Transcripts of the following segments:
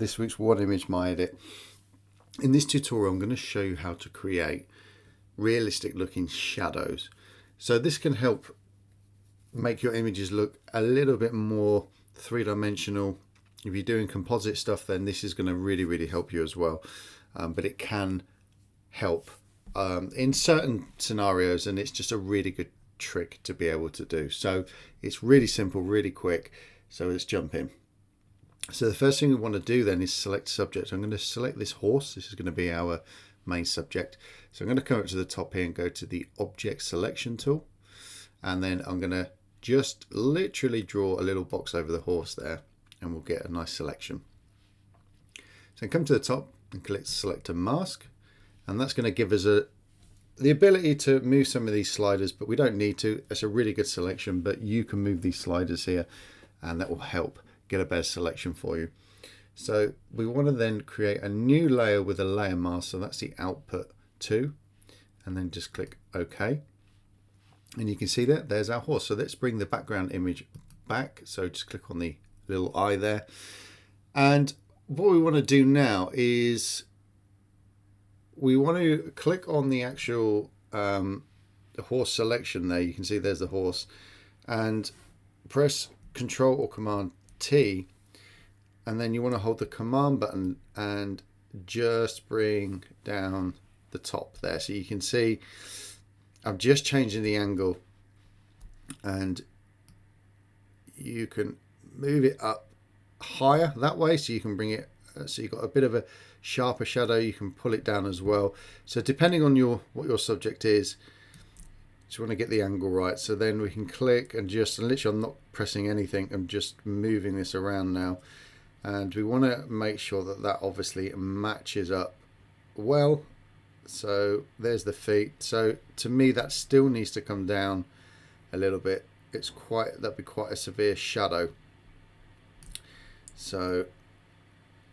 this week's One Image My Edit. In this tutorial I'm going to show you how to create realistic looking shadows. So this can help make your images look a little bit more three-dimensional. If you're doing composite stuff, then this is going to really help you as well. But it can help in certain scenarios, and it's just a really good trick to be able to do. So it's really simple, really quick. So let's jump in. So the first thing we want to do then is select subject. I'm going to select this horse. This is going to be our main subject. So I'm going to come up to the top here and go to the object selection tool. And then I'm going to just literally draw a little box over the horse there, and we'll get a nice selection. So come to the top and click select a mask. And that's going to give us the ability to move some of these sliders, but we don't need to. It's a really good selection, but you can move these sliders here and that will help get a better selection for you. So we want to then create a new layer with a layer mask. So that's the output 2, and then just click OK. And you can see that there's our horse. So let's bring the background image back. So just click on the little eye there. And what we want to do now is we want to click on the actual horse selection there. You can see there's the horse, and press Control or Command T, and then you want to hold the command button and just bring down the top there. So you can see I'm just changing the angle, and you can move it up higher that way, so you can bring it so you've got a bit of a sharper shadow. You can pull it down as well. So depending on what your subject is, just want to get the angle right. So then we can click and literally I'm not pressing anything, I'm just moving this around now, and we want to make sure that obviously matches up well. So there's the feet. So to me that still needs to come down a little bit. That'd be quite a severe shadow. So,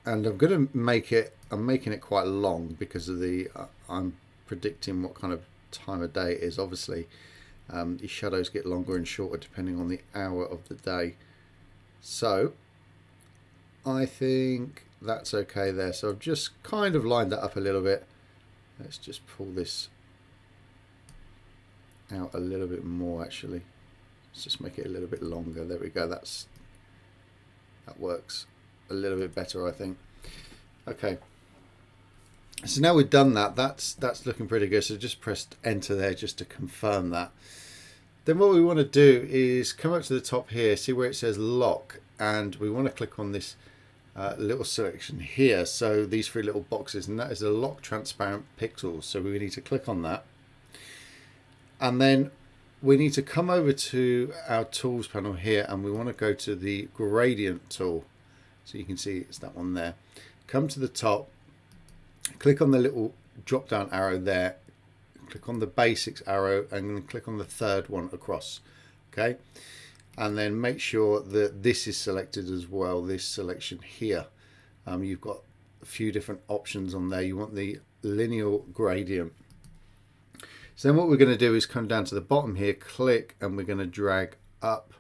and I'm going to I'm making it quite long because of I'm predicting what kind of time of day it is. Obviously the shadows get longer and shorter depending on the hour of the day. So I think that's okay there. So I've just kind of lined that up a little bit. Let's just pull this out a little bit more actually. Let's just make it a little bit longer. There we go. That works a little bit better, I think. Okay. So now we've done that, that's looking pretty good. So just press enter there just to confirm that. Then what we want to do is come up to the top here, see where it says lock, and we want to click on this little selection here. So these 3 little boxes, and that is a lock transparent pixels. So we need to click on that, and then we need to come over to our tools panel here, and we want to go to the gradient tool. So you can see it's that one there. Come to the top, click on the little drop down arrow there, click on the basics arrow, and then click on the 3rd one across. Okay, and then make sure that this is selected as well, this selection here. You've got a few different options on there. You want the linear gradient. So then what we're going to do is come down to the bottom here, click, and we're going to drag up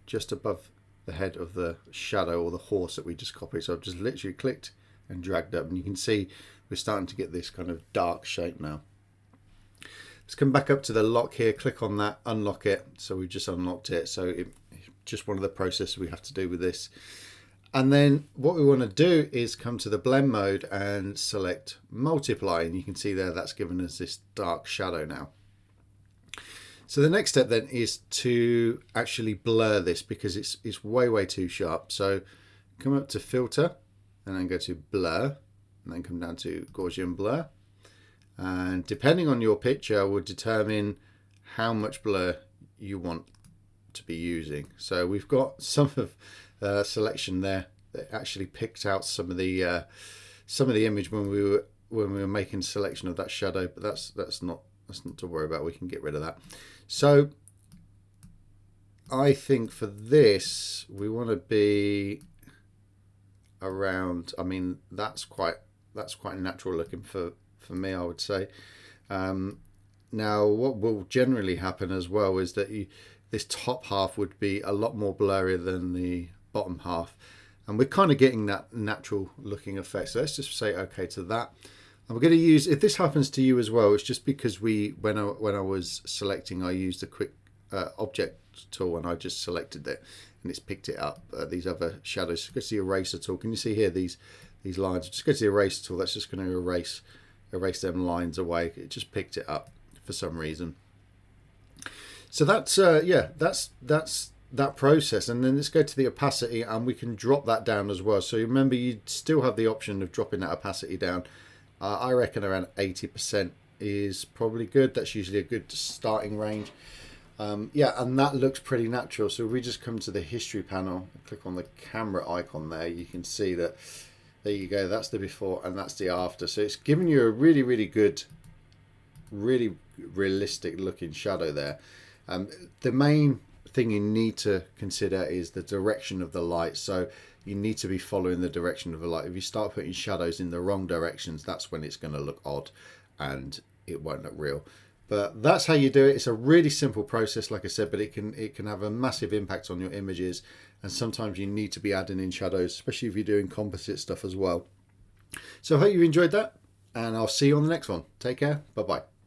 just above the head of the shadow or the horse that we just copied. So I've just literally clicked and dragged up, and you can see we're starting to get this kind of dark shape now. Let's come back up to the lock here, click on that, unlock it. So we've just unlocked it. So it's just one of the processes we have to do with this. And then what we want to do is come to the blend mode and select multiply, and you can see there that's given us this dark shadow now. So the next step then is to actually blur this because it's way too sharp. So come up to filter and then go to blur, and then come down to Gaussian blur, and depending on your picture will determine how much blur you want to be using. So we've got some of selection there that actually picked out some of the image when we were making selection of that shadow, but that's not to worry about. We can get rid of that. So I think for this we want to be around, I mean that's quite natural looking for me, I would say. Now what will generally happen as well is that this top half would be a lot more blurry than the bottom half, and we're kind of getting that natural looking effect. So let's just say okay to that. And we're going to use, if this happens to you as well, it's just because when I was selecting, I used the quick object tool and I just selected it and it's picked it up. These other shadows. Just go to the eraser tool. Can you see here these lines? Just go to the eraser tool. That's just going to erase them lines away. It just picked it up for some reason. So that's that's that process. And then let's go to the opacity and we can drop that down as well. So remember, you still have the option of dropping that opacity down. I reckon around 80% is probably good. That's usually a good starting range. Yeah, and that looks pretty natural. So if we just come to the history panel, click on the camera icon there, you can see that, there you go, that's the before and that's the after. So it's giving you a really, really good, really realistic looking shadow there. The main thing you need to consider is the direction of the light. So you need to be following the direction of the light. If you start putting shadows in the wrong directions, that's when it's going to look odd and it won't look real. But that's how you do it. It's a really simple process, like I said, but it can have a massive impact on your images. And sometimes you need to be adding in shadows, especially if you're doing composite stuff as well. So I hope you enjoyed that, and I'll see you on the next one. Take care. Bye-bye.